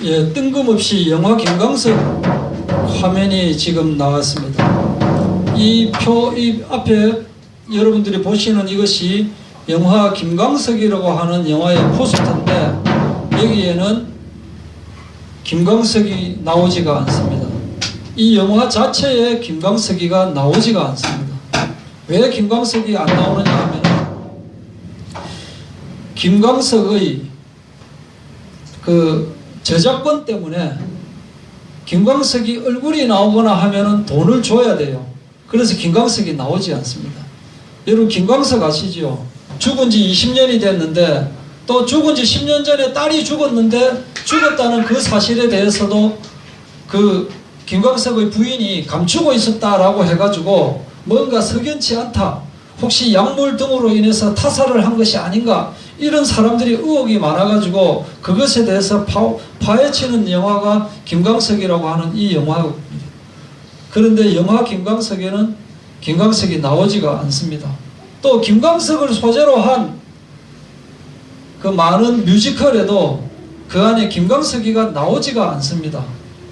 예, 뜬금없이 영화 김광석 화면이 지금 나왔습니다. 이 앞에 여러분들이 보시는 이것이 영화 김광석이라고 하는 영화의 포스터인데, 여기에는 김광석이 나오지가 않습니다. 이 영화 자체에 김광석이가 나오지가 않습니다. 왜 김광석이 안 나오느냐 하면, 김광석의 그 저작권 때문에 김광석이 얼굴이 나오거나 하면은 돈을 줘야 돼요. 그래서 김광석이 나오지 않습니다. 여러분 김광석 아시죠? 죽은 지 20년이 됐는데, 또 죽은 지 10년 전에 딸이 죽었는데 죽었다는 그 사실에 대해서도 그 김광석의 부인이 감추고 있었다라고 해가지고 뭔가 석연치 않다, 혹시 약물 등으로 인해서 타살을 한 것이 아닌가, 이런 사람들이 의혹이 많아가지고 그것에 대해서 파헤치는 영화가 김광석이라고 하는 이 영화입니다. 그런데 영화 김광석에는 김광석이 나오지가 않습니다. 또 김광석을 소재로 한 그 많은 뮤지컬에도 그 안에 김광석이가 나오지가 않습니다.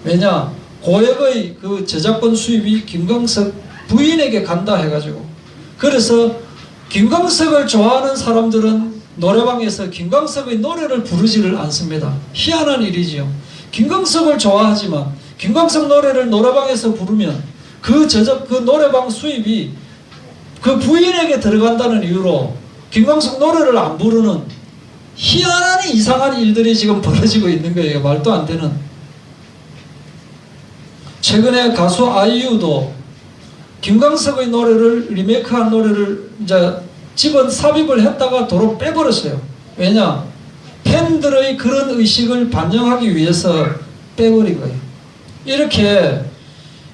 왜냐? 고액의 그 저작권 수입이 김광석 부인에게 간다 해가지고. 그래서 김광석을 좋아하는 사람들은 노래방에서 김광석의 노래를 부르지를 않습니다. 희한한 일이지요. 김광석을 좋아하지만 김광석 노래를 노래방에서 부르면 그 노래방 수입이 그 부인에게 들어간다는 이유로 김광석 노래를 안 부르는 희한한 이상한 일들이 지금 벌어지고 있는 거예요. 말도 안 되는. 최근에 가수 아이유도 김광석의 노래를, 리메이크한 노래를 이제 삽입을 했다가 도로 빼버렸어요. 왜냐? 팬들의 그런 의식을 반영하기 위해서 빼버린 거예요. 이렇게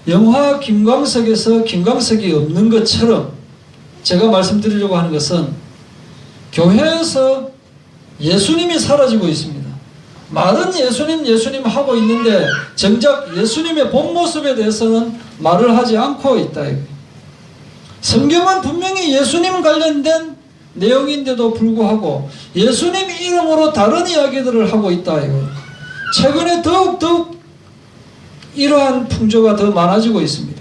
영화 김광석에서 김광석이 없는 것처럼 제가 말씀드리려고 하는 것은, 교회에서 예수님이 사라지고 있습니다. 말은 예수님 하고 있는데 정작 예수님의 본 모습에 대해서는 말을 하지 않고 있다. 성경은 분명히 예수님 관련된 내용인데도 불구하고 예수님 이름으로 다른 이야기들을 하고 있다. 최근에 더욱 이러한 풍조가 더 많아지고 있습니다.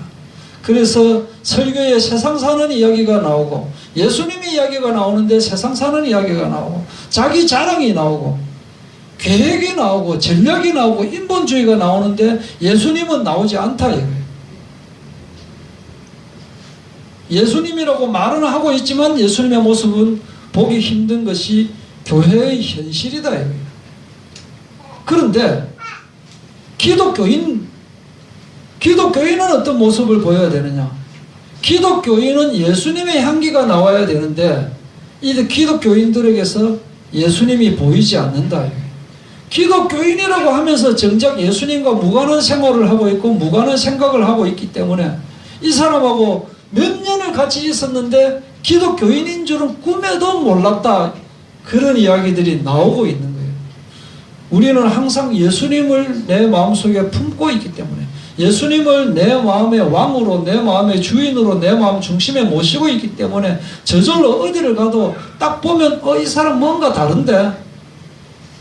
그래서 설교에 세상 사는 이야기가 나오고, 예수님의 이야기가 나오는데 세상 사는 이야기가 나오고, 자기 자랑이 나오고, 계획이 나오고, 전략이 나오고, 인본주의가 나오는데 예수님은 나오지 않다 이거예요. 예수님이라고 말은 하고 있지만 예수님의 모습은 보기 힘든 것이 교회의 현실이다 이거예요. 그런데 기독교인은 어떤 모습을 보여야 되느냐? 기독교인은 예수님의 향기가 나와야 되는데, 이 기독교인들에게서 예수님이 보이지 않는다. 기독교인이라고 하면서 정작 예수님과 무관한 생활을 하고 있고 무관한 생각을 하고 있기 때문에 이 사람하고 몇 년을 같이 있었는데 기독교인인 줄은 꿈에도 몰랐다, 그런 이야기들이 나오고 있는 거예요. 우리는 항상 예수님을 내 마음속에 품고 있기 때문에, 예수님을 내 마음의 왕으로, 내 마음의 주인으로, 내 마음 중심에 모시고 있기 때문에 저절로 어디를 가도 딱 보면 이 사람 뭔가 다른데,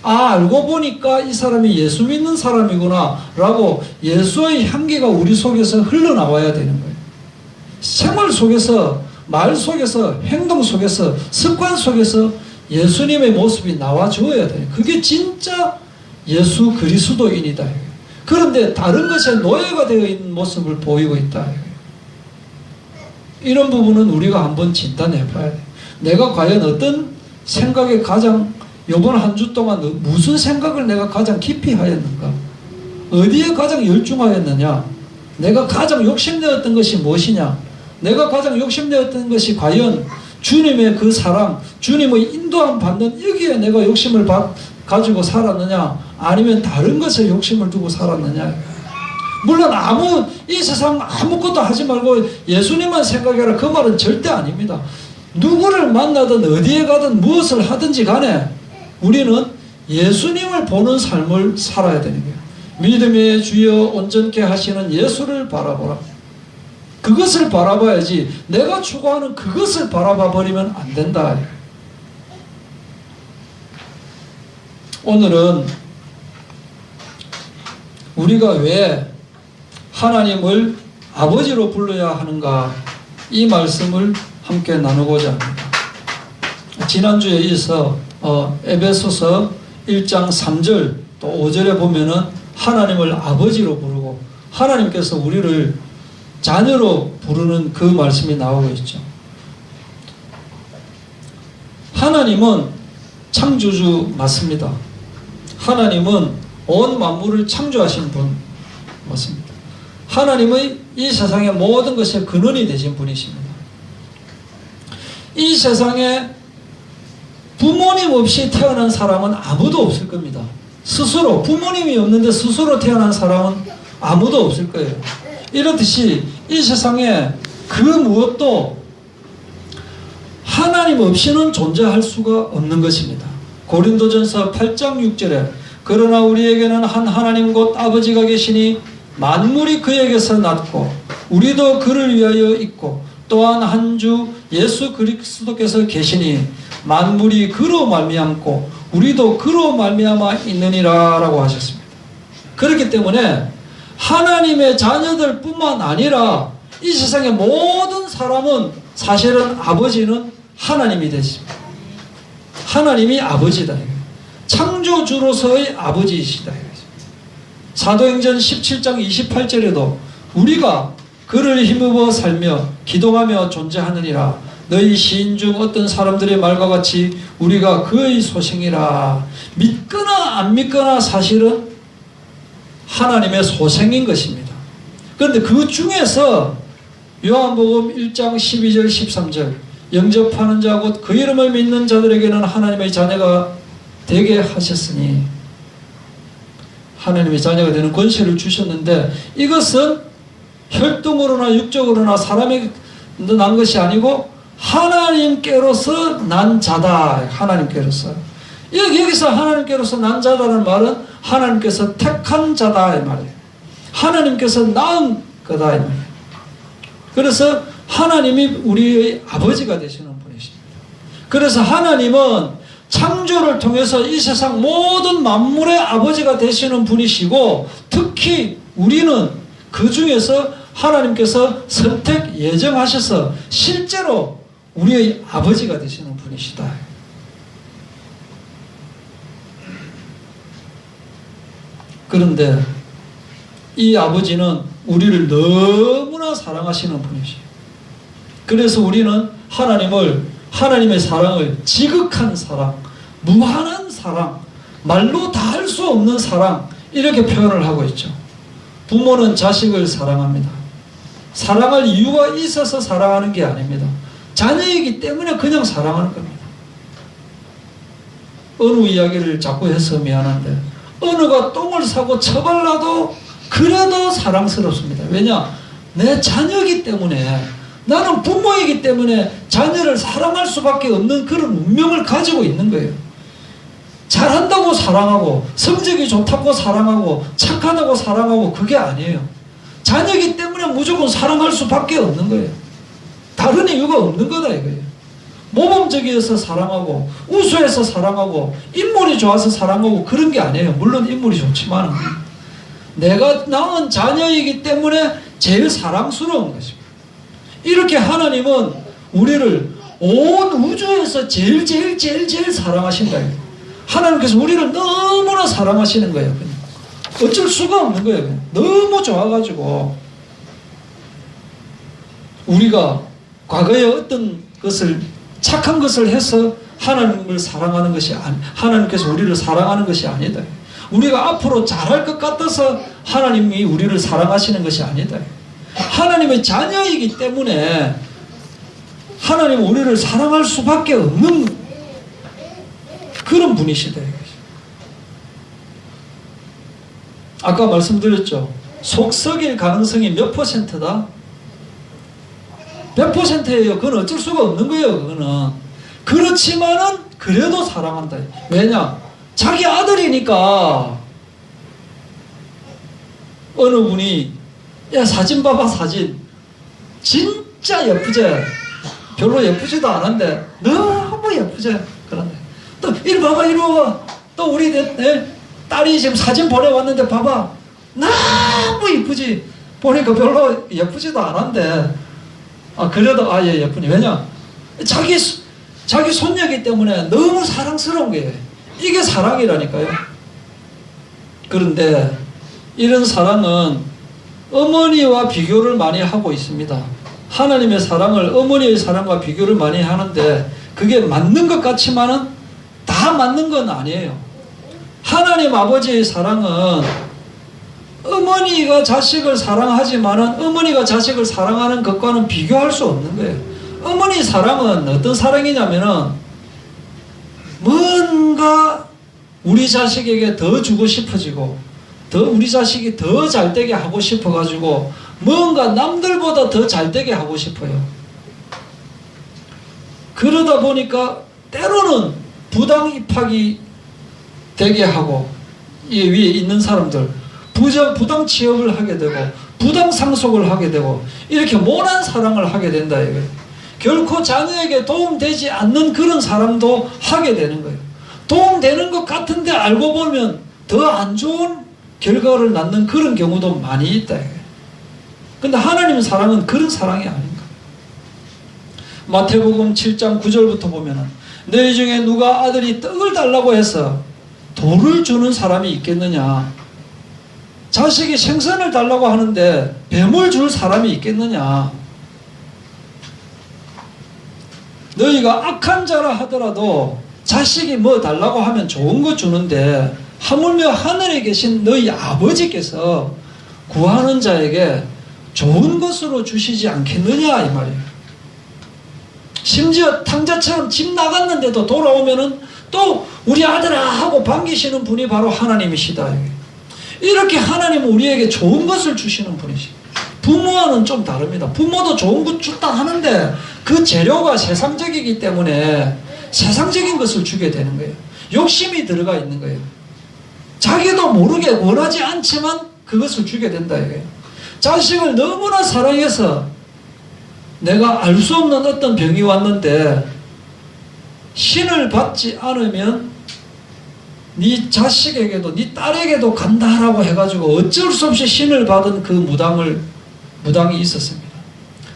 알고 보니까 이 사람이 예수 믿는 사람이구나 라고 예수의 향기가 우리 속에서 흘러나와야 되는 거예요. 생활 속에서, 말 속에서, 행동 속에서, 습관 속에서 예수님의 모습이 나와주어야 돼요. 그게 진짜 예수 그리스도인이다. 그런데 다른 것에 노예가 되어 있는 모습을 보이고 있다. 이런 부분은 우리가 한번 진단해 봐야 돼요. 내가 과연 어떤 생각에 이번 한 주 동안 무슨 생각을 내가 가장 깊이 하였는가? 어디에 가장 열중하였느냐? 내가 가장 욕심내었던 것이 무엇이냐? 내가 가장 욕심내었던 것이 과연 주님의 그 사랑, 주님의 인도함 받는 여기에 내가 욕심을 가지고 살았느냐, 아니면 다른 것에 욕심을 두고 살았느냐. 물론 이 세상 아무것도 하지 말고 예수님만 생각해라, 그 말은 절대 아닙니다. 누구를 만나든 어디에 가든 무엇을 하든지 간에 우리는 예수님을 보는 삶을 살아야 되는 거예요. 믿음의 주여 온전케 하시는 예수를 바라보라. 그것을 바라봐야지 내가 추구하는 그것을 바라봐 버리면 안 된다. 오늘은 우리가 왜 하나님을 아버지로 불러야 하는가, 이 말씀을 함께 나누고자 합니다. 지난주에 이어서 에베소서 1장 3절 또 5절에 보면은 하나님을 아버지로 부르고 하나님께서 우리를 자녀로 부르는 그 말씀이 나오고 있죠. 하나님은 창조주 맞습니다. 하나님은 온 만물을 창조하신 분 맞습니다. 하나님의 이 세상의 모든 것의 근원이 되신 분이십니다. 이 세상에 부모님 없이 태어난 사람은 아무도 없을 겁니다. 스스로, 부모님이 없는데 스스로 태어난 사람은 아무도 없을 거예요. 이렇듯이 이 세상에 그 무엇도 하나님 없이는 존재할 수가 없는 것입니다. 고린도전서 8장 6절에 그러나 우리에게는 한 하나님 곧 아버지가 계시니 만물이 그에게서 났고 우리도 그를 위하여 있고 또한 한 주 예수 그리스도께서 계시니 만물이 그로 말미암고 우리도 그로 말미암아 있느니라 라고 하셨습니다. 그렇기 때문에 하나님의 자녀들 뿐만 아니라 이 세상의 모든 사람은 사실은 아버지는 하나님이 되십니다. 하나님이 아버지다. 창조주로서의 아버지이시다. 사도행전 17장 28절에도 우리가 그를 힘입어 살며 기도하며 존재하느니라. 너희 시인 중 어떤 사람들의 말과 같이 우리가 그의 소생이라. 믿거나 안 믿거나 사실은 하나님의 소생인 것입니다. 그런데 그 중에서 요한복음 1장 12절 13절 영접하는 자 곧 그 이름을 믿는 자들에게는 하나님의 자녀가 되게 하셨으니 하나님의 자녀가 되는 권세를 주셨는데 이것은 혈통으로나 육적으로나 사람이 난 것이 아니고 하나님께로서 난 자다. 하나님께로서. 여기서 하나님께로서 난 자다는 말은 하나님께서 택한 자다 이 말이에요. 하나님께서 낳은 거다 이 말이에요. 그래서 하나님이 우리의 아버지가 되시는 분이십니다. 그래서 하나님은 창조를 통해서 이 세상 모든 만물의 아버지가 되시는 분이시고 특히 우리는 그 중에서 하나님께서 선택 예정하셔서 실제로 우리의 아버지가 되시는 분이시다. 그런데 이 아버지는 우리를 너무나 사랑하시는 분이시죠. 그래서 우리는 하나님의 사랑을 지극한 사랑, 무한한 사랑, 말로 다 할 수 없는 사랑 이렇게 표현을 하고 있죠. 부모는 자식을 사랑합니다. 사랑할 이유가 있어서 사랑하는 게 아닙니다. 자녀이기 때문에 그냥 사랑하는 겁니다. 어느 이야기를 자꾸 해서 미안한데 어느가 똥을 싸고 처발라도 그래도 사랑스럽습니다. 왜냐? 내 자녀이기 때문에 나는 부모이기 때문에 자녀를 사랑할 수밖에 없는 그런 운명을 가지고 있는 거예요. 잘한다고 사랑하고 성적이 좋다고 사랑하고 착하다고 사랑하고 그게 아니에요. 자녀이기 때문에 무조건 사랑할 수밖에 없는 거예요. 다른 이유가 없는 거다 이거예요. 모범적이어서 사랑하고 우수해서 사랑하고 인물이 좋아서 사랑하고 그런 게 아니에요. 물론 인물이 좋지만 내가 낳은 자녀이기 때문에 제일 사랑스러운 것입니다. 이렇게 하나님은 우리를 온 우주에서 제일 사랑하신다. 하나님께서 우리를 너무나 사랑하시는 거예요. 어쩔 수가 없는 거예요. 너무 좋아가지고 우리가 과거에 어떤 것을 착한 것을 해서 하나님을 사랑하는 것이 하나님께서 우리를 사랑하는 것이 아니다. 우리가 앞으로 잘할 것 같아서 하나님이 우리를 사랑하시는 것이 아니다. 하나님의 자녀이기 때문에 하나님은 우리를 사랑할 수밖에 없는 그런 분이시다. 아까 말씀드렸죠. 속 썩일 가능성이 몇 %다? 100%예요. 그건 어쩔 수가 없는 거예요. 그거는. 그렇지만은 그래도 사랑한다. 왜냐? 자기 아들이니까. 어느 분이 야 사진 봐봐 사진. 진짜 예쁘지? 별로 예쁘지도 않은데 너무 예쁘지? 그런데 또 이리 봐봐 이리 봐봐. 또 우리 딸이 지금 사진 보내왔는데 봐봐. 너무 이쁘지. 보니까 별로 예쁘지도 않은데 그래도 얘 예쁘니. 왜냐? 자기 손녀이기 때문에 너무 사랑스러운 거예요. 이게 사랑이라니까요. 그런데 이런 사랑은 어머니와 비교를 많이 하고 있습니다. 하나님의 사랑을 어머니의 사랑과 비교를 많이 하는데 그게 맞는 것 같지만은 다 맞는 건 아니에요. 하나님 아버지의 사랑은 어머니가 자식을 사랑하지만은 어머니가 자식을 사랑하는 것과는 비교할 수 없는 거예요. 어머니 사랑은 어떤 사랑이냐면은 뭔가 우리 자식에게 더 주고 싶어지고 우리 자식이 더 잘되게 하고 싶어가지고 뭔가 남들보다 더 잘되게 하고 싶어요. 그러다 보니까 때로는 부당 입학이 되게 하고 이 위에 있는 사람들 부당 취업을 하게 되고 부당 상속을 하게 되고 이렇게 모난 사랑을 하게 된다 이거예요. 결코 자녀에게 도움되지 않는 그런 사랑도 하게 되는 거예요. 도움되는 것 같은데 알고 보면 더 안 좋은 결과를 낳는 그런 경우도 많이 있다 이거예요. 근데 하나님의 사랑은 그런 사랑이 아닌가. 마태복음 7장 9절부터 보면은 너희 중에 누가 아들이 떡을 달라고 해서 돌을 주는 사람이 있겠느냐. 자식이 생선을 달라고 하는데 뱀을 줄 사람이 있겠느냐. 너희가 악한 자라 하더라도 자식이 뭐 달라고 하면 좋은 거 주는데 하물며 하늘에 계신 너희 아버지께서 구하는 자에게 좋은 것으로 주시지 않겠느냐 이 말이에요. 심지어 탕자처럼 집 나갔는데도 돌아오면은 또 우리 아들아 하고 반기시는 분이 바로 하나님이시다. 이렇게 하나님은 우리에게 좋은 것을 주시는 분이시. 부모와는 좀 다릅니다. 부모도 좋은 것 준다 하는데 그 재료가 세상적이기 때문에 세상적인 것을 주게 되는 거예요. 욕심이 들어가 있는 거예요. 자기도 모르게 원하지 않지만 그것을 주게 된다 이거예요. 자식을 너무나 사랑해서 내가 알 수 없는 어떤 병이 왔는데 신을 받지 않으면 네 자식에게도 네 딸에게도 간다라고 해가지고 어쩔 수 없이 신을 받은 그 무당이 있었습니다.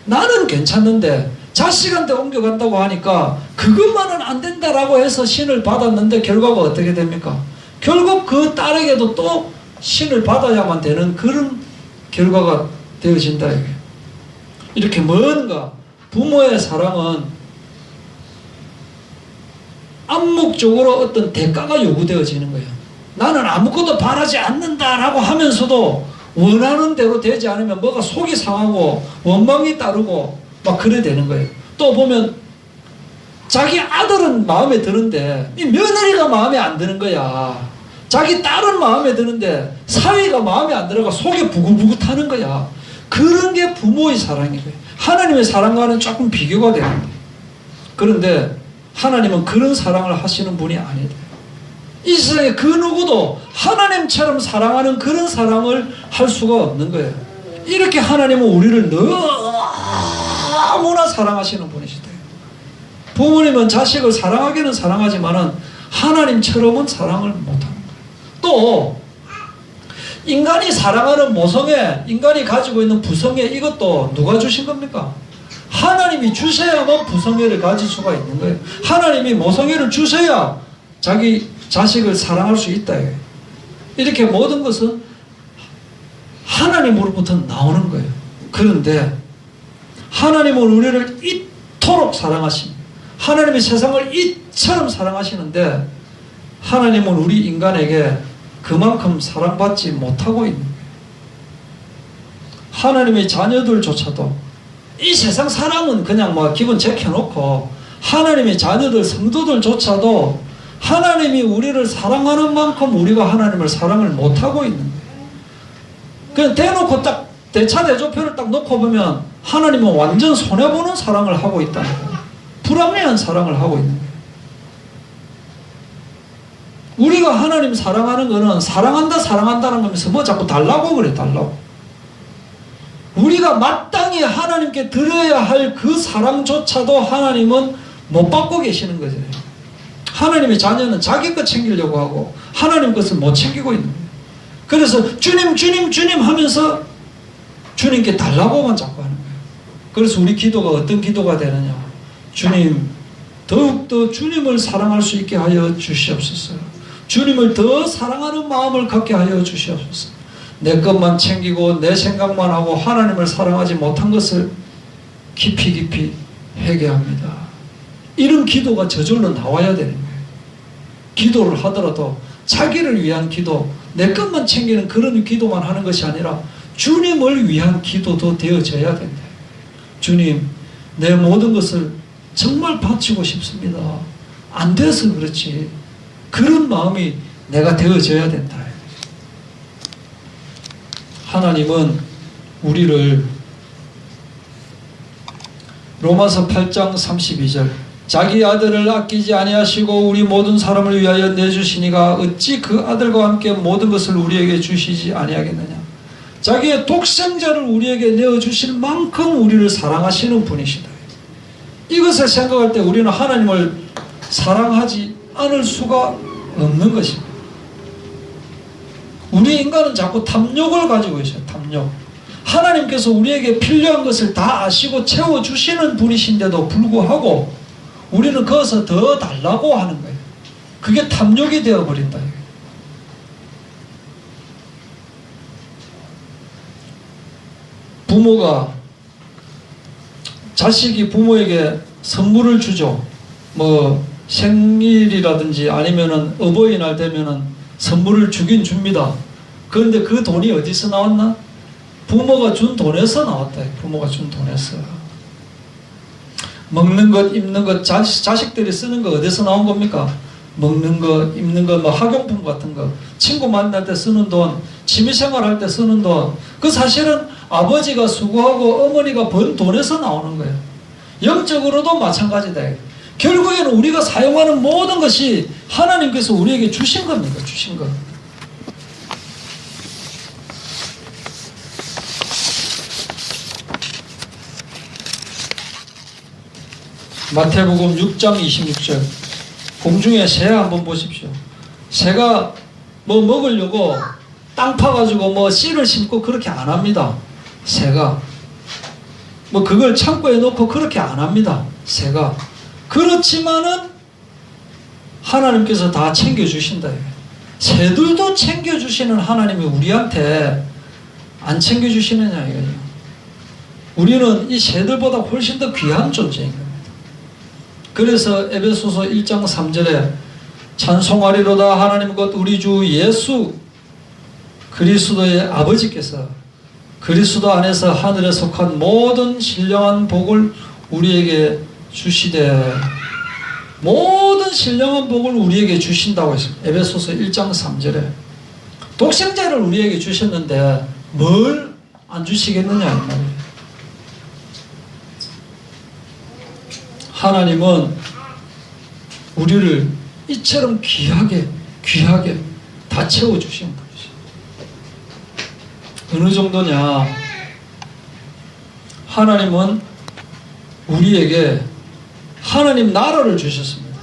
나는 괜찮는데 자식한테 옮겨간다고 하니까 그것만은 안 된다라고 해서 신을 받았는데 결과가 어떻게 됩니까? 결국 그 딸에게도 또 신을 받아야만 되는 그런 결과가 되어진다. 이렇게 뭔가 부모의 사랑은 암묵적으로 어떤 대가가 요구되어지는 거예요. 나는 아무것도 바라지 않는다라고 하면서도 원하는 대로 되지 않으면 뭐가 속이 상하고 원망이 따르고 막 그래 되는 거예요. 또 보면 자기 아들은 마음에 드는데 이 며느리가 마음에 안 드는 거야. 자기 딸은 마음에 드는데 사위가 마음에 안 들어가 속이 부글부글 타는 거야. 그런 게 부모의 사랑이에요. 하나님의 사랑과는 조금 비교가 되는 거예요. 그런데 하나님은 그런 사랑을 하시는 분이 아니다. 이 세상에 그 누구도 하나님처럼 사랑하는 그런 사랑을 할 수가 없는 거예요. 이렇게 하나님은 우리를 너무나 사랑하시는 분이시다. 부모님은 자식을 사랑하기는 사랑하지만은 하나님처럼은 사랑을 못하는 거예요. 또 인간이 사랑하는 모성애, 인간이 가지고 있는 부성애, 이것도 누가 주신 겁니까? 하나님이 주셔야만 부성애를 가질 수가 있는 거예요. 하나님이 모성애를 주셔야 자기 자식을 사랑할 수 있다. 이렇게 모든 것은 하나님으로부터 나오는 거예요. 그런데 하나님은 우리를 이토록 사랑하십니다. 하나님이 세상을 이처럼 사랑하시는데 하나님은 우리 인간에게 그만큼 사랑받지 못하고 있는 거예요. 하나님의 자녀들조차도 이 세상 사랑은 그냥 뭐 기분 제껴놓고 하나님의 자녀들 성도들조차도 하나님이 우리를 사랑하는 만큼 우리가 하나님을 사랑을 못하고 있는 거예요. 그냥 대놓고 딱 대차대조표를 딱 놓고 보면 하나님은 완전 손해보는 사랑을 하고 있다는 거예요. 불합리한 사랑을 하고 있는 거예요. 우리가 하나님 사랑하는 거는 사랑한다는 거면서 뭐 자꾸 달라고 그래, 달라고. 우리가 마땅히 하나님께 드려야 할 그 사랑조차도 하나님은 못 받고 계시는 거잖아요. 하나님의 자녀는 자기 것 챙기려고 하고 하나님 것을 못 챙기고 있는 거예요. 그래서 주님 주님 주님 하면서 주님께 달라고만 자꾸 하는 거예요. 그래서 우리 기도가 어떤 기도가 되느냐, 주님 더욱더 주님을 사랑할 수 있게 하여 주시옵소서. 주님을 더 사랑하는 마음을 갖게 하여 주시옵소서. 내 것만 챙기고 내 생각만 하고 하나님을 사랑하지 못한 것을 깊이 깊이 회개합니다. 이런 기도가 저절로 나와야 되는 거예요. 기도를 하더라도 자기를 위한 기도, 내 것만 챙기는 그런 기도만 하는 것이 아니라 주님을 위한 기도도 되어져야 된다. 주님, 내 모든 것을 정말 바치고 싶습니다. 안 돼서 그렇지. 그런 마음이 내가 되어져야 된다. 하나님은 우리를 로마서 8장 32절 자기 아들을 아끼지 아니하시고 우리 모든 사람을 위하여 내주시니가 어찌 그 아들과 함께 모든 것을 우리에게 주시지 아니하겠느냐. 자기의 독생자를 우리에게 내어주실 만큼 우리를 사랑하시는 분이시다. 이것을 생각할 때 우리는 하나님을 사랑하지 않을 수가 없는 것입니다. 우리 인간은 자꾸 탐욕을 가지고 있어요. 탐욕. 하나님께서 우리에게 필요한 것을 다 아시고 채워주시는 분이신데도 불구하고 우리는 거기서 더 달라고 하는 거예요. 그게 탐욕이 되어버린다. 부모가, 자식이 부모에게 선물을 주죠. 뭐 생일이라든지 아니면은 어버이날 되면은 선물을 주긴 줍니다. 그런데 그 돈이 어디서 나왔나? 부모가 준 돈에서 나왔다. 부모가 준 돈에서. 먹는 것, 입는 것, 자식들이 쓰는 거 어디서 나온 겁니까? 먹는 거, 입는 거, 뭐 학용품 같은 거, 친구 만날 때 쓰는 돈, 취미생활 할 때 쓰는 돈, 그 사실은 아버지가 수고하고 어머니가 번 돈에서 나오는 거예요. 영적으로도 마찬가지다. 결국에는 우리가 사용하는 모든 것이 하나님께서 우리에게 주신 겁니다. 주신 것. 마태복음 6장 26절. 공중에 새 한번 보십시오. 새가 뭐 먹으려고 땅 파가지고 뭐 씨를 심고 그렇게 안 합니다. 새가 뭐 그걸 창고에 놓고 그렇게 안 합니다. 새가. 그렇지만은 하나님께서 다 챙겨주신다. 새들도 챙겨주시는 하나님이 우리한테 안 챙겨주시느냐 이거죠. 우리는 이 새들보다 훨씬 더 귀한 존재인 겁니다. 그래서 에베소서 1장 3절에 찬송하리로다 하나님 곧 우리 주 예수 그리스도의 아버지께서 그리스도 안에서 하늘에 속한 모든 신령한 복을 우리에게 주시되, 모든 신령한 복을 우리에게 주신다고 했습니다. 에베소서 1장 3절에 독생자를 우리에게 주셨는데 뭘 안 주시겠느냐 이 말이에요. 하나님은 우리를 이처럼 귀하게 다 채워주신 분이죠. 어느 정도냐, 하나님은 우리에게 하나님 나라를 주셨습니다.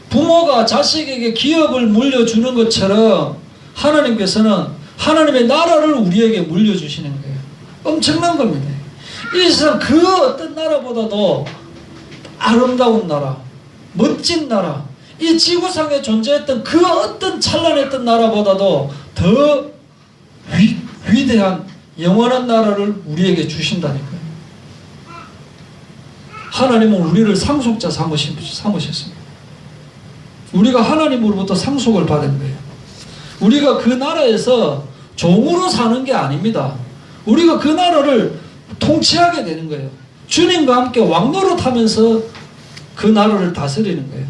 부모가 자식에게 기업을 물려주는 것처럼 하나님께서는 하나님의 나라를 우리에게 물려주시는 거예요. 엄청난 겁니다. 이 세상 그 어떤 나라보다도 아름다운 나라, 멋진 나라, 이 지구상에 존재했던 그 어떤 찬란했던 나라보다도 더 위대한 영원한 나라를 우리에게 주신다니까요. 하나님은 우리를 상속자 삼으셨습니다. 우리가 하나님으로부터 상속을 받은 거예요. 우리가 그 나라에서 종으로 사는 게 아닙니다. 우리가 그 나라를 통치하게 되는 거예요. 주님과 함께 왕노릇하면서 그 나라를 다스리는 거예요.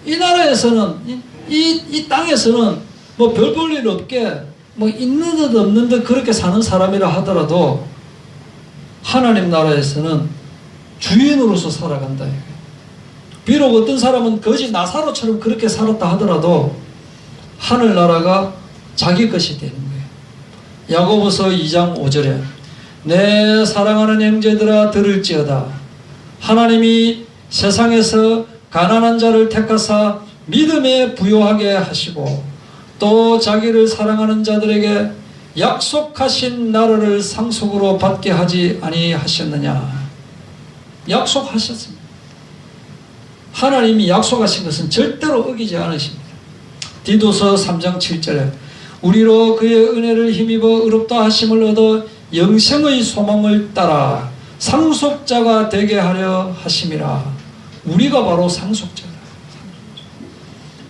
이 나라에서는 이 땅에서는 뭐 별 볼 일 없게 뭐 있는 듯 없는 듯 그렇게 사는 사람이라 하더라도 하나님 나라에서는 주인으로서 살아간다. 비록 어떤 사람은 거지 나사로처럼 그렇게 살았다 하더라도 하늘나라가 자기 것이 되는 거예요. 야고보서 2장 5절에 내 사랑하는 형제들아 들을지어다. 하나님이 세상에서 가난한 자를 택하사 믿음에 부요하게 하시고 또 자기를 사랑하는 자들에게 약속하신 나라를 상속으로 받게 하지 아니하셨느냐. 약속하셨습니다. 하나님이 약속하신 것은 절대로 어기지 않으십니다. 디도서 3장 7절에 우리로 그의 은혜를 힘입어 의롭다 하심을 얻어 영생의 소망을 따라 상속자가 되게 하려 하심이라. 우리가 바로 상속자라.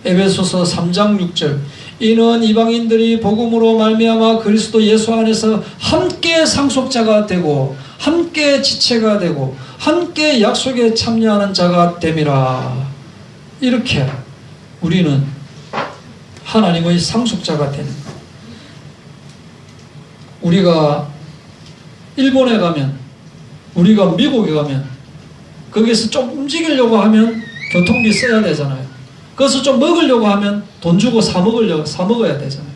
에베소서 3장 6절 이는 이방인들이 복음으로 말미암아 그리스도 예수 안에서 함께 상속자가 되고 함께 지체가 되고 함께 약속에 참여하는 자가 됨이라. 이렇게 우리는 하나님의 상속자가 되는 것. 우리가 일본에 가면, 우리가 미국에 가면 거기서 좀 움직이려고 하면 교통비 써야 되잖아요. 그래서 좀 먹으려고 하면 돈 주고 사 먹어야 되잖아요.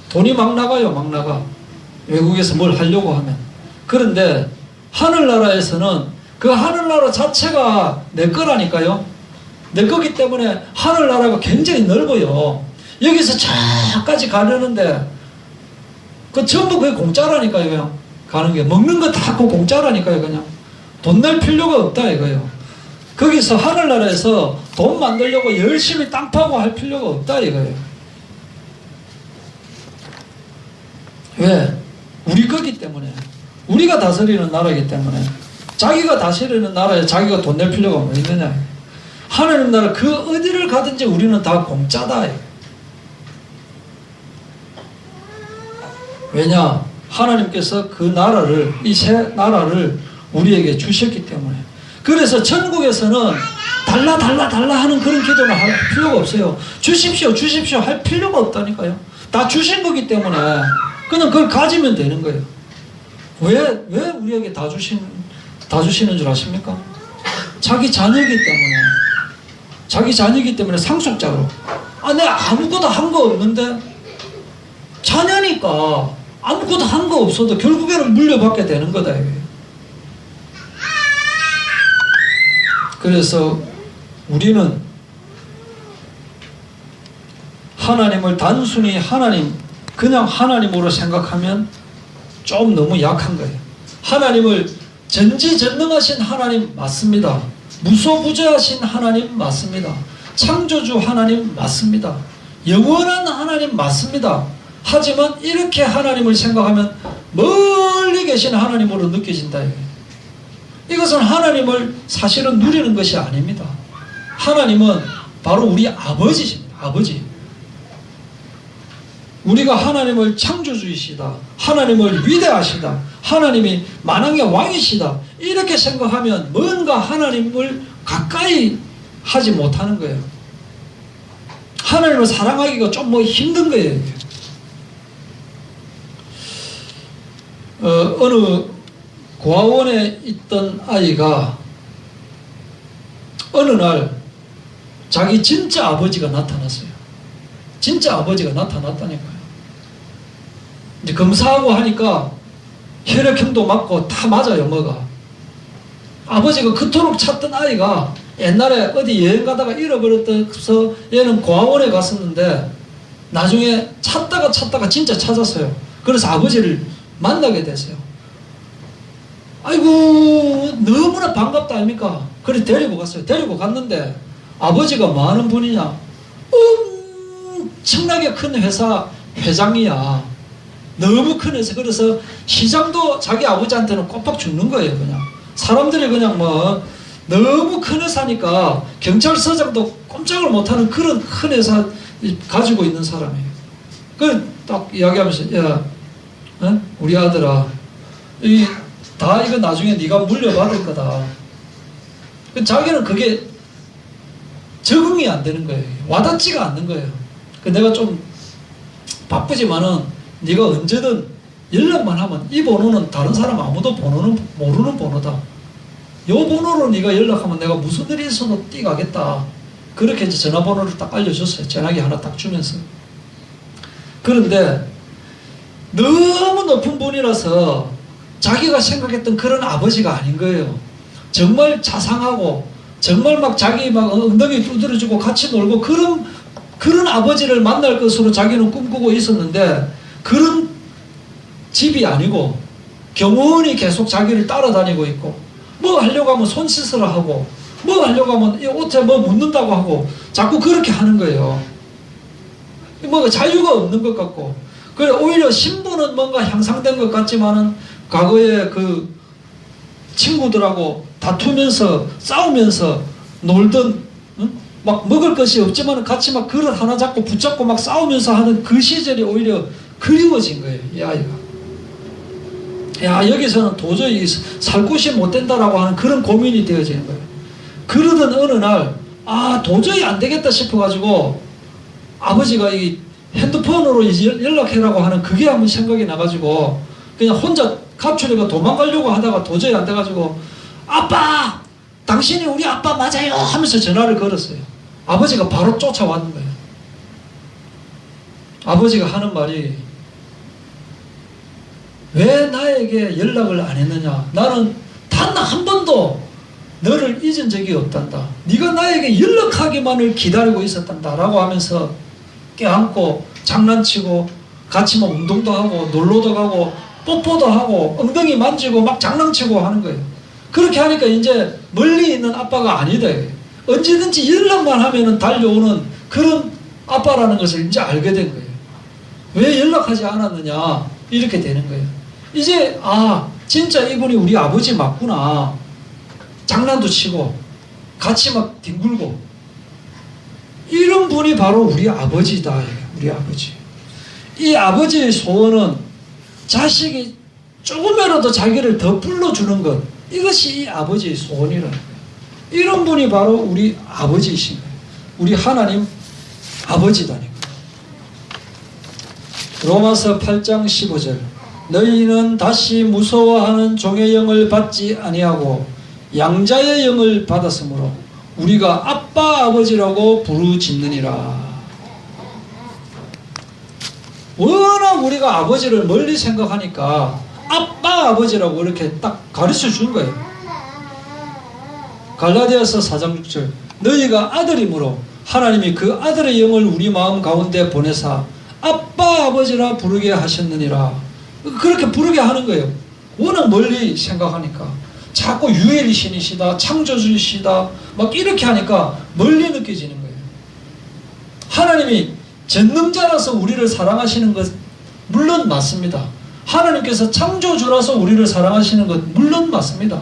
돈이 막 나가요, 막 나가. 외국에서 뭘 하려고 하면. 그런데 하늘나라에서는 그 하늘나라 자체가 내 거라니까요. 내 거기 때문에 하늘나라가 굉장히 넓어요. 여기서 저까지 가려는데 그 전부 그게 공짜라니까요. 그냥 가는 게 먹는 거 다 그 공짜라니까요. 그냥 돈 낼 필요가 없다 이거예요. 거기서 하늘나라에서 돈 만들려고 열심히 땅 파고 할 필요가 없다 이거예요. 왜? 우리 거기 때문에. 우리가 다스리는 나라이기 때문에. 자기가 다스리는 나라에 자기가 돈 낼 필요가 뭐 있느냐. 하나님 나라 그 어디를 가든지 우리는 다 공짜다. 왜냐? 하나님께서 그 나라를, 이 새 나라를 우리에게 주셨기 때문에. 그래서 천국에서는 달라 하는 그런 기도는 할 필요가 없어요. 주십시오 할 필요가 없다니까요. 다 주신 거기 때문에 그냥 그걸 가지면 되는 거예요. 왜 우리에게 다 주시는 줄 아십니까? 자기 자녀이기 때문에 상속자로. 내가 아무것도 한 거 없는데 자녀니까 아무것도 한 거 없어도 결국에는 물려받게 되는 거다 이거예요. 그래서 우리는 하나님을 단순히 그냥 하나님으로 생각하면 좀 너무 약한 거예요. 하나님을 전지전능하신 하나님 맞습니다. 무소부재하신 하나님 맞습니다. 창조주 하나님 맞습니다. 영원한 하나님 맞습니다. 하지만 이렇게 하나님을 생각하면 멀리 계신 하나님으로 느껴진다. 이것은 하나님을 사실은 누리는 것이 아닙니다. 하나님은 바로 우리 아버지십니다. 아버지. 우리가 하나님을 창조주이시다. 하나님을 위대하시다. 하나님이 만왕의 왕이시다. 이렇게 생각하면 뭔가 하나님을 가까이 하지 못하는 거예요. 하나님을 사랑하기가 좀 힘든 거예요. 어느 고아원에 있던 아이가 어느 날 자기 진짜 아버지가 나타났어요. 진짜 아버지가 나타났다니까요. 이제 검사하고 하니까 혈액형도 맞고 다 맞아요, 뭐가. 아버지가 그토록 찾던 아이가 옛날에 어디 여행 가다가 잃어버렸어서 얘는 고아원에 갔었는데 나중에 찾다가 진짜 찾았어요. 그래서 아버지를 만나게 됐어요. 아이고 너무나 반갑다 아닙니까? 그래 데리고 갔어요. 데리고 갔는데 아버지가 뭐 하는 분이냐? 엄청나게 큰 회사 회장이야. 너무 큰 회사. 그래서 시장도 자기 아버지한테는 꼬박 죽는 거예요. 그냥 사람들이 그냥 뭐 너무 큰 회사니까 경찰서장도 꼼짝을 못하는 그런 큰 회사 가지고 있는 사람이에요. 그 딱 이야기하면서 야, 우리 아들아, 다 이거 나중에 네가 물려받을 거다. 자기는 그게 적응이 안 되는 거예요. 와닿지가 않는 거예요. 내가 좀 바쁘지만은 네가 언제든 연락만 하면 이 번호는 다른 사람 아무도 모르는 번호다. 요 번호로 네가 연락하면 내가 무슨 일이 있어도 뛰가겠다. 그렇게 이제 전화번호를 딱 알려줬어요. 전화기 하나 딱 주면서. 그런데 너무 높은 분이라서 자기가 생각했던 그런 아버지가 아닌 거예요. 정말 자상하고 정말 막 자기 막 엉덩이 두드려주고 같이 놀고 그런 그런 아버지를 만날 것으로 자기는 꿈꾸고 있었는데 그런 집이 아니고 경원이 계속 자기를 따라다니고 있고 뭐 하려고 하면 손 씻으라 하고 뭐 하려고 하면 이 옷에 뭐 묻는다고 하고 자꾸 그렇게 하는 거예요. 뭐 자유가 없는 것 같고 그래 오히려 신분은 뭔가 향상된 것 같지만은 과거에 그 친구들하고 다투면서 싸우면서 놀던 막 먹을 것이 없지만 같이 막 그릇 하나 잡고 붙잡고 막 싸우면서 하는 그 시절이 오히려 그리워진 거예요. 이 아이가. 야 여기서는 도저히 살 곳이 못 된다라고 하는 그런 고민이 되어지는 거예요. 그러던 어느 날 도저히 안 되겠다 싶어가지고 아버지가 이 핸드폰으로 연락해라고 하는 그게 한번 생각이 나가지고 그냥 혼자 갑출이가 도망가려고 하다가 도저히 안 돼가지고 아빠! 당신이 우리 아빠 맞아요! 하면서 전화를 걸었어요. 아버지가 바로 쫓아왔는 거예요. 아버지가 하는 말이 왜 나에게 연락을 안 했느냐? 나는 단 한 번도 너를 잊은 적이 없단다. 네가 나에게 연락하기만을 기다리고 있었단다 라고 하면서 껴안고 장난치고 같이 뭐 운동도 하고 놀러도 가고 뽀뽀도 하고 엉덩이 만지고 막 장난치고 하는 거예요. 그렇게 하니까 이제 멀리 있는 아빠가 아니다. 언제든지 연락만 하면은 달려오는 그런 아빠라는 것을 이제 알게 된 거예요. 왜 연락하지 않았느냐 이렇게 되는 거예요. 이제 진짜 이분이 우리 아버지 맞구나. 장난도 치고 같이 막 뒹굴고 이런 분이 바로 우리 아버지다. 우리 아버지. 이 아버지의 소원은 자식이 조금이라도 자기를 더 불러주는 것, 이것이 이 아버지의 소원이라는 거예요. 이런 분이 바로 우리 아버지이신 거예요. 우리 하나님 아버지다니까. 로마서 8장 15절 너희는 다시 무서워하는 종의 영을 받지 아니하고 양자의 영을 받았으므로 우리가 아빠 아버지라고 부르짖느니라. 워낙 우리가 아버지를 멀리 생각하니까 아빠 아버지라고 이렇게 딱 가르쳐 준 거예요. 갈라디아서 4장 6절 너희가 아들이므로 하나님이 그 아들의 영을 우리 마음 가운데 보내사 아빠 아버지라 부르게 하셨느니라. 그렇게 부르게 하는 거예요. 워낙 멀리 생각하니까 자꾸 유일신이시다 창조주이시다 막 이렇게 하니까 멀리 느껴지는 거예요. 하나님이 전능자라서 우리를 사랑하시는 것 물론 맞습니다. 하나님께서 창조주라서 우리를 사랑하시는 것 물론 맞습니다.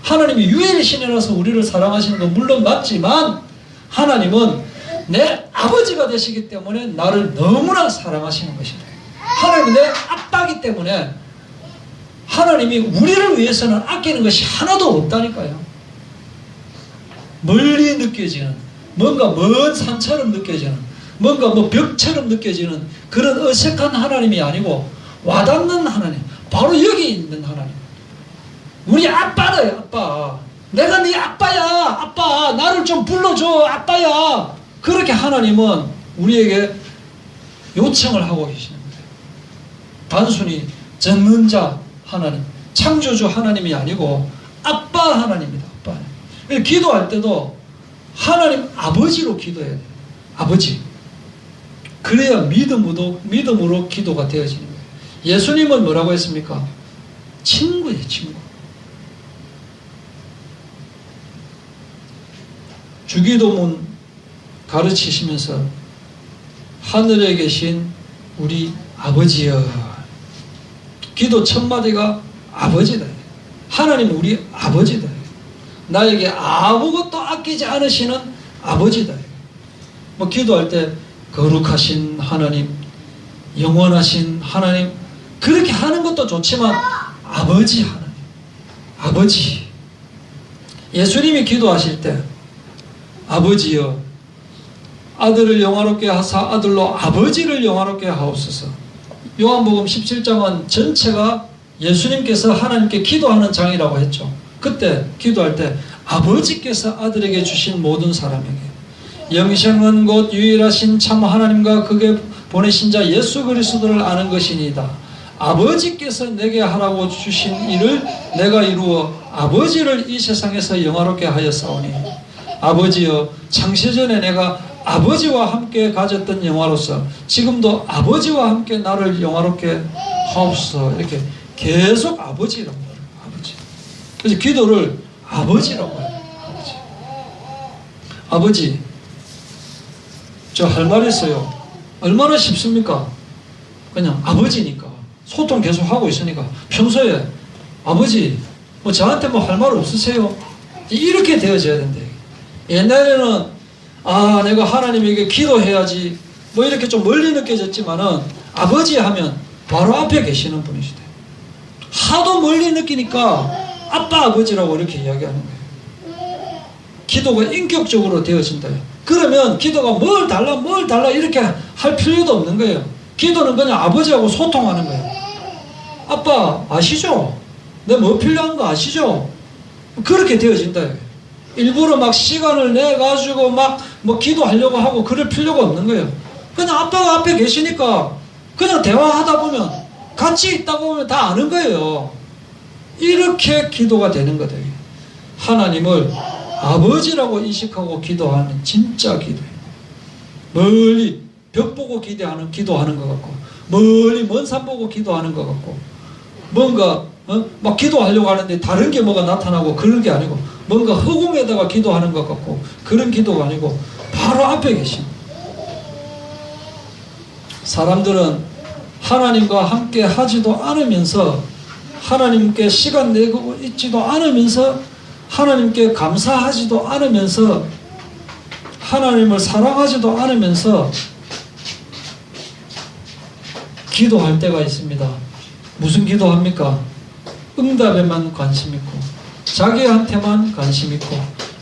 하나님이 유일신이라서 우리를 사랑하시는 것 물론 맞지만 하나님은 내 아버지가 되시기 때문에 나를 너무나 사랑하시는 것입니다. 하나님은 내 아빠이기 때문에 하나님이 우리를 위해서는 아끼는 것이 하나도 없다니까요. 멀리 느껴지는 뭔가 먼 산처럼 느껴지는 뭔가 뭐 벽처럼 느껴지는 그런 어색한 하나님이 아니고 와닿는 하나님, 바로 여기 있는 하나님. 우리 아빠다. 아빠. 내가 네 아빠야. 아빠 나를 좀 불러줘. 아빠야. 그렇게 하나님은 우리에게 요청을 하고 계시는 거예요. 단순히 전능자 하나님, 창조주 하나님이 아니고 아빠 하나님입니다. 아빠. 기도할 때도 하나님 아버지로 기도해야 돼요. 아버지. 그래야 믿음으로 기도가 되어지는 거예요. 예수님은 뭐라고 했습니까? 친구예요, 친구. 주기도문 가르치시면서 하늘에 계신 우리 아버지여. 기도 첫 마디가 아버지다. 하나님 우리 아버지다. 나에게 아무것도 아끼지 않으시는 아버지다. 뭐 기도할 때 거룩하신 하나님, 영원하신 하나님, 그렇게 하는 것도 좋지만 아버지 하나님, 아버지. 예수님이 기도하실 때 아버지여 아들을 영화롭게 하사 아들로 아버지를 영화롭게 하옵소서. 요한복음 17장은 전체가 예수님께서 하나님께 기도하는 장이라고 했죠. 그때 기도할 때 아버지께서 아들에게 주신 모든 사람에게 영생은 곧 유일하신 참 하나님과 그게 보내신 자 예수 그리스도를 아는 것이니이다. 아버지께서 내게 하라고 주신 일을 내가 이루어 아버지를 이 세상에서 영화롭게 하였사오니 아버지여 창세전에 내가 아버지와 함께 가졌던 영화로서 지금도 아버지와 함께 나를 영화롭게 하옵소서. 이렇게 계속 아버지라고 말해요. 아버지. 그래서 기도를 아버지라고 해요. 아버지. 아버지, 저 할 말 있어요. 얼마나 쉽습니까? 그냥 아버지니까. 소통 계속 하고 있으니까. 평소에 아버지, 뭐 저한테 뭐 할 말 없으세요? 이렇게 되어져야 된대. 옛날에는 내가 하나님에게 기도해야지 뭐 이렇게 좀 멀리 느껴졌지만은 아버지 하면 바로 앞에 계시는 분이시대. 하도 멀리 느끼니까 아빠 아버지라고 이렇게 이야기하는 거예요. 기도가 인격적으로 되어진다. 그러면 기도가 뭘 달라 이렇게 할 필요도 없는 거예요. 기도는 그냥 아버지하고 소통하는 거예요. 아빠 아시죠? 내 뭐 필요한 거 아시죠? 그렇게 되어진다. 일부러 막 시간을 내 가지고 막 뭐 기도하려고 하고 그럴 필요가 없는 거예요. 그냥 아빠가 앞에 계시니까 그냥 대화하다 보면 같이 있다 보면 다 아는 거예요. 이렇게 기도가 되는 거다. 하나님을 아버지라고 인식하고 기도하는 진짜 기도예요. 멀리 벽 보고 기도하는 것 같고, 멀리 먼 산 보고 기도하는 것 같고, 뭔가 막 기도하려고 하는데 다른 게 뭐가 나타나고 그런 게 아니고, 뭔가 허공에다가 기도하는 것 같고 그런 기도가 아니고 바로 앞에 계신. 사람들은 하나님과 함께 하지도 않으면서, 하나님께 시간 내고 있지도 않으면서, 하나님께 감사하지도 않으면서, 하나님을 사랑하지도 않으면서 기도할 때가 있습니다. 무슨 기도합니까? 응답에만 관심 있고, 자기한테만 관심 있고,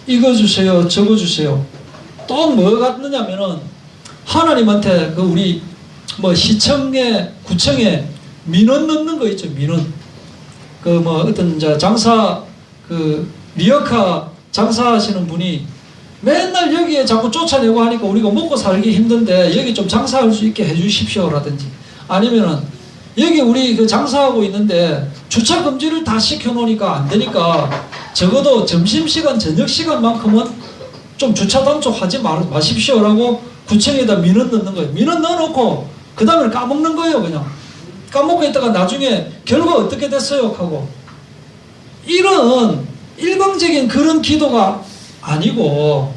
이거 주세요, 저거 주세요. 또 뭐 같느냐면은 하나님한테 그 우리 뭐 시청에 구청에 민원 넣는 거 있죠. 민원. 그 뭐 어떤 장사 그 리어카 장사하시는 분이 맨날 여기에 자꾸 쫓아내고 하니까 우리가 먹고 살기 힘든데 여기 좀 장사할 수 있게 해주십시오라든지, 아니면은 여기 우리 그 장사하고 있는데 주차 금지를 다 시켜놓으니까 안 되니까 적어도 점심시간 저녁시간만큼은 좀 주차 단속하지 마십시오라고 구청에다 민원 넣는 거예요. 민원 넣어놓고 그 다음에 까먹는 거예요. 그냥 까먹고 있다가 나중에 결과 어떻게 됐어요 하고, 이런 일방적인 그런 기도가 아니고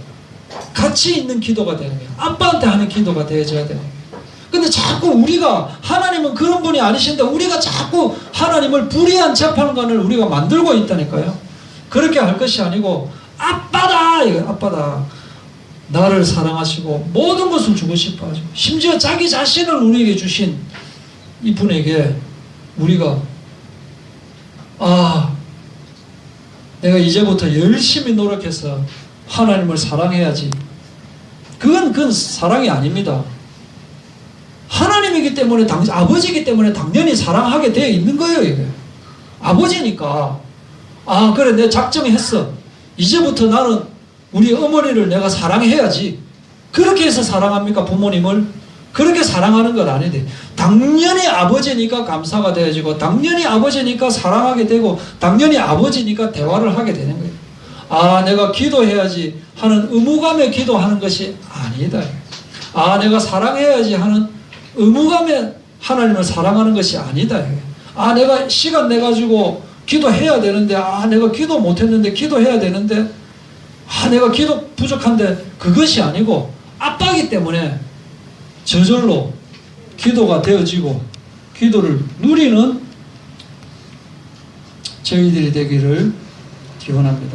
같이 있는 기도가 되는 거예요. 아빠한테 하는 기도가 되어져야 되는 거예요. 근데 자꾸 우리가, 하나님은 그런 분이 아니신데 우리가 자꾸 하나님을 불의한 재판관을 우리가 만들고 있다니까요. 그렇게 할 것이 아니고 아빠다, 이거 아빠다. 나를 사랑하시고 모든 것을 주고 싶어 하시고, 심지어 자기 자신을 우리에게 주신 이분에게 우리가 내가 이제부터 열심히 노력해서 하나님을 사랑해야지. 그건 사랑이 아닙니다. 하나님이기 때문에, 아버지이기 때문에 당연히 사랑하게 되어 있는 거예요. 이게 아버지니까 그래 내가 작정했어. 이제부터 나는 우리 어머니를 내가 사랑해야지. 그렇게 해서 사랑합니까? 부모님을 그렇게 사랑하는 건 아닌데, 당연히 아버지니까 감사가 되어지고, 당연히 아버지니까 사랑하게 되고, 당연히 아버지니까 대화를 하게 되는 거예요. 내가 기도해야지 하는 의무감에 기도하는 것이 아니다. 내가 사랑해야지 하는 의무감에 하나님을 사랑하는 것이 아니다. 내가 시간 내가지고 기도해야 되는데, 내가 기도 못했는데 기도해야 되는데, 내가 기도 부족한데, 그것이 아니고 아빠이기 때문에 저절로 기도가 되어지고 기도를 누리는 저희들이 되기를 기원합니다.